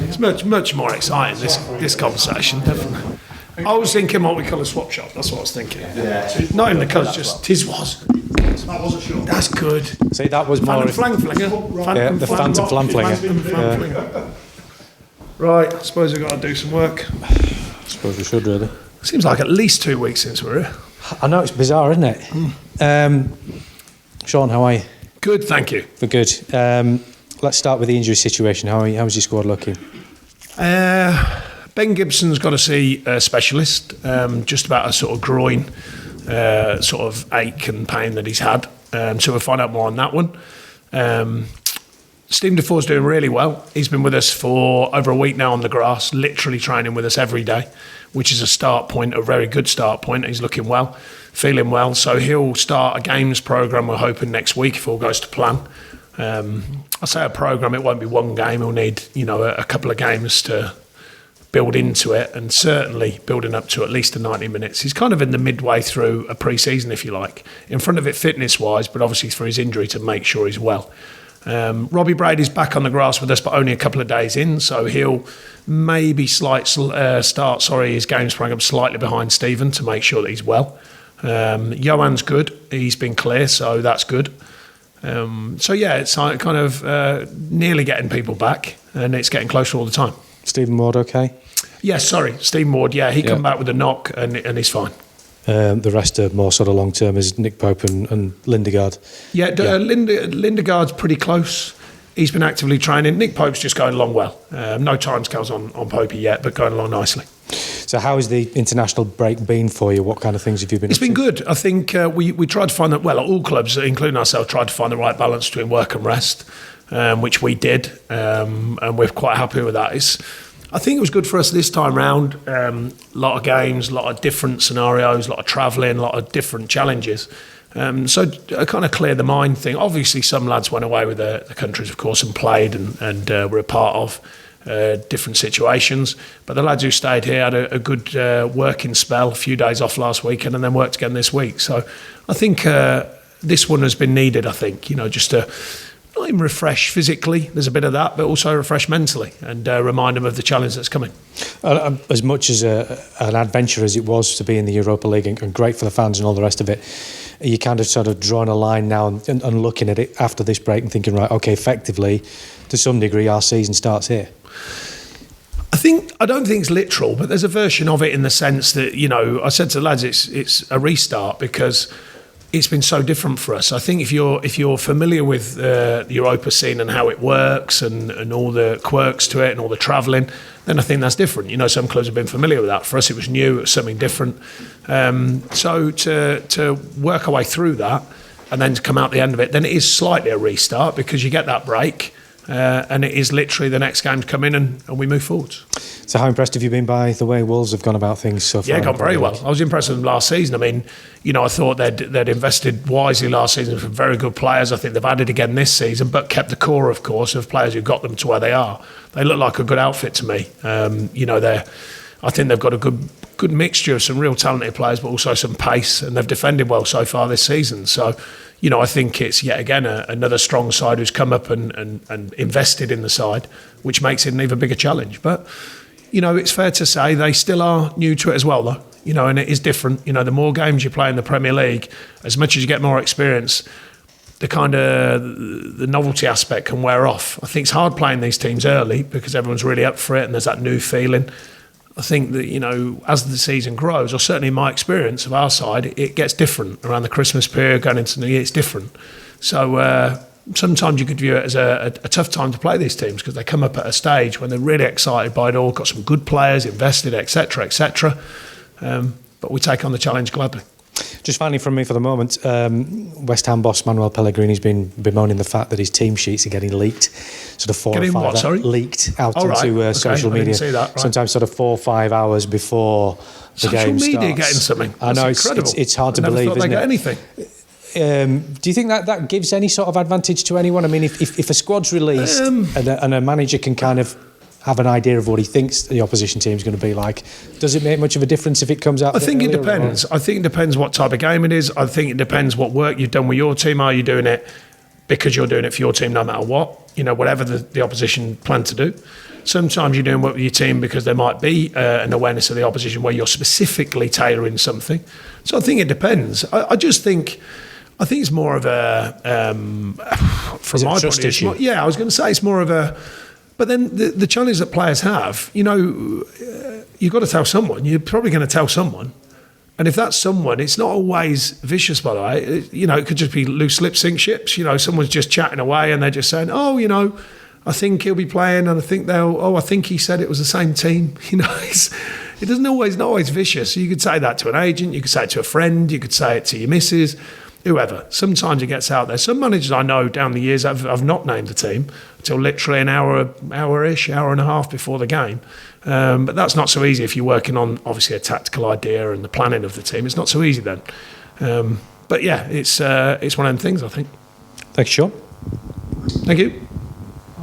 It's much more exciting, this conversation, definitely. I was thinking multicolour swap shop, that's what I was thinking. Not in the colours, just tis was. That was a shot. That's good. See, that was more... The Phantom Flinger. The Phantom Flinger. Right, I suppose I've got to do some work. I suppose we should, really. Seems like at least 2 weeks since we're here. I know, it's bizarre, isn't it? Sean, how are you? Good, thank you. We're good. Let's start with the injury situation. How's your squad looking? Ben Gibson's got to see a specialist, just about a sort of groin sort of ache and pain that he's had. So we'll find out more on that one. Stephen Defoe's doing really well. He's been with us for over a week now on the grass, literally training with us every day, which is a start point, a very good start point. He's looking well, feeling well. So he'll start a games programme, we're hoping, next week if all goes to plan. I say a programme, it won't be one game. He'll need, a couple of games to build into it, and certainly building up to at least the 90 minutes. He's kind of in the midway through a pre-season, if you like, in front of it fitness-wise, but obviously through his injury to make sure he's well. Robbie Brady's back on the grass with us, but only a couple of days in, so he'll maybe start his games program slightly behind Stephen to make sure that he's well. Johan's good. He's been clear, so that's good. It's kind of nearly getting people back, and it's getting closer all the time. Stephen Ward okay? Yes, Stephen Ward, he come back with a knock and he's fine. The rest are more sort of long-term is Nick Pope and Lindegaard. Lindegaard's pretty close. He's been actively training. Nick Pope's just going along well. No timescales on Popey yet, but going along nicely. So how has the international break been for you? What kind of things have you been It's up to? been good. I think we tried to find that, all clubs, including ourselves, tried to find the right balance between work and rest, which we did, and we're quite happy with that. I think it was good for us this time round. A lot of games, a lot of different scenarios, a lot of travelling, a lot of different challenges. So a kind of clear the mind thing. Obviously, some lads went away with the countries, of course, and played and were a part of different situations. But the lads who stayed here had a good working spell, a few days off last weekend, and then worked again this week. So I think this one has been needed, I think, just to not even refresh physically, there's a bit of that, but also refresh mentally and remind them of the challenge that's coming. As much as an adventure as it was to be in the Europa League and great for the fans and all the rest of it, are you kind of sort of drawing a line now and looking at it after this break and thinking, right, okay, effectively, to some degree, our season starts here? I don't think it's literal, but there's a version of it in the sense that, I said to the lads, it's a restart because it's been so different for us. I think if you're familiar with the Europa scene and how it works and all the quirks to it and all the travelling, then I think that's different. Some clubs have been familiar with that. For us, it was new, it was something different. So to work our way through that and then to come out the end of it, then it is slightly a restart because you get that break. And it is literally the next game to come in and we move forwards. So how impressed have you been by the way Wolves have gone about things so far? Yeah, gone very well. I was impressed with them last season. I mean, I thought they'd invested wisely last season for very good players. I think they've added again this season, but kept the core, of course, of players who got them to where they are. They look like a good outfit to me. I think they've got a good mixture of some real talented players, but also some pace, and they've defended well so far this season. So, I think it's yet again another strong side who's come up and invested in the side, which makes it an even bigger challenge. But, it's fair to say they still are new to it as well, though. And it is different. The more games you play in the Premier League, as much as you get more experience, the novelty aspect can wear off. I think it's hard playing these teams early because everyone's really up for it and there's that new feeling. I think that, as the season grows, or certainly in my experience of our side, it gets different. Around the Christmas period, going into the New Year, it's different. So sometimes you could view it as a tough time to play these teams because they come up at a stage when they're really excited by it all, got some good players, invested, etc., etc. But we take on the challenge gladly. Just finally from me for the moment, West Ham boss Manuel Pellegrini's been bemoaning the fact that his team sheets are getting leaked, sort of 4 or 5 hours leaked out into social media. I didn't see that, right. Sometimes sort of 4 or 5 hours before the game starts. Social media getting something. I know, it's hard to believe, isn't it? Get anything. Do you think that gives any sort of advantage to anyone? I mean, if a squad's released and a manager can kind of have an idea of what he thinks the opposition team is going to be like, does it make much of a difference if it comes out? I think it depends. I think it depends what type of game it is. I think it depends what work you've done with your team. Are you doing it because you're doing it for your team no matter what, whatever the opposition plan to do. Sometimes you're doing work with your team because there might be an awareness of the opposition where you're specifically tailoring something. So I think it depends. I think it's more of a from my point of view. Yeah, I was going to say it's more of a. But then the challenge that players have, you've got to tell someone. You're probably going to tell someone. And if that's someone, it's not always vicious, by the way. It could just be loose lip sync ships. Someone's just chatting away and they're just saying, I think he'll be playing and I think I think he said it was the same team. It doesn't always, not always vicious. You could say that to an agent, you could say it to a friend, you could say it to your missus, whoever. Sometimes it gets out there. Some managers I know down the years have not named the team until literally an hour-ish, hour and a half before the game. But that's not so easy if you're working on, obviously, a tactical idea and the planning of the team. It's not so easy then. But yeah, it's one of them things, I think. Thanks, Sean. Thank you.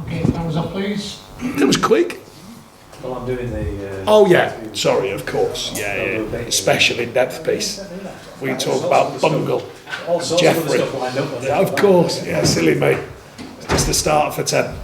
Okay, thumbs up, please. That was quick. Well, I'm doing the... oh, yeah. Sorry, of course. Yeah. Special in-depth piece. We can talk about Bungle. Jeffrey. Yeah, of course. Yeah, silly me. It's just the start for 10.